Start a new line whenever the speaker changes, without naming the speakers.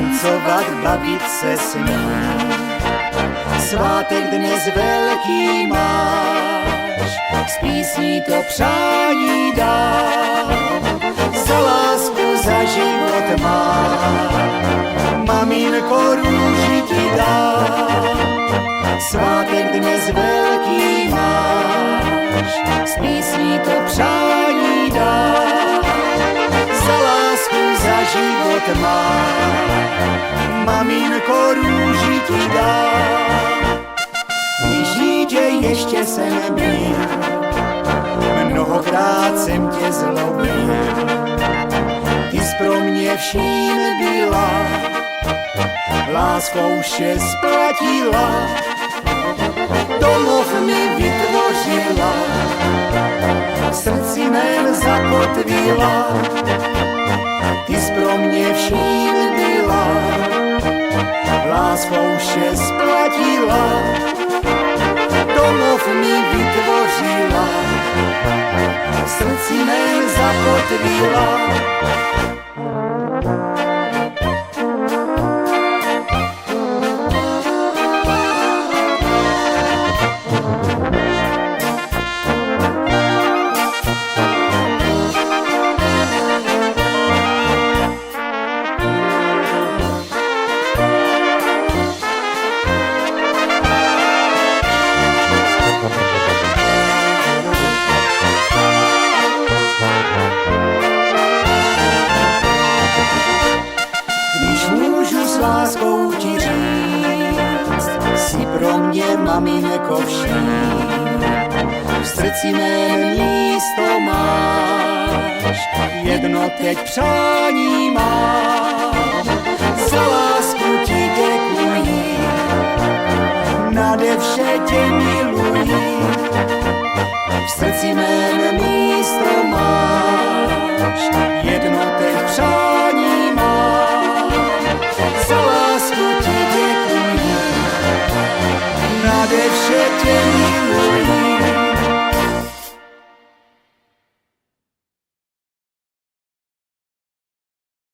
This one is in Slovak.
tancovat, bavit se s ním. Svátek dnes velký máš, z písní to přání dám. Za lásku, za život mám, maminko růži ti dám. Svátek dnes velký máš, z písní to přání dám. Za lásku, za život mám, maminko růži ti dám. Když dítě ještě jsem byl, mnohokrát jsem tě zlobil. Ty jsi pro mě vším byla, láskou vše splatila. Domov mi vytvořila, v srdci mém zakotvila. Ty jsi pro mě vším byla, láskou vše splatila. Domov mi vytvořila, v srdci mém zakotvila. Láskou ti říct, si pro mě maminko vší. V srdci mém místo máš, jedno teď přání mám. Za lásku ti děkuji, nade vše tě miluji. V srdci mém místo máš, jedno teď přání mám. Za lásku ti děkuji, nade vše tě miluji.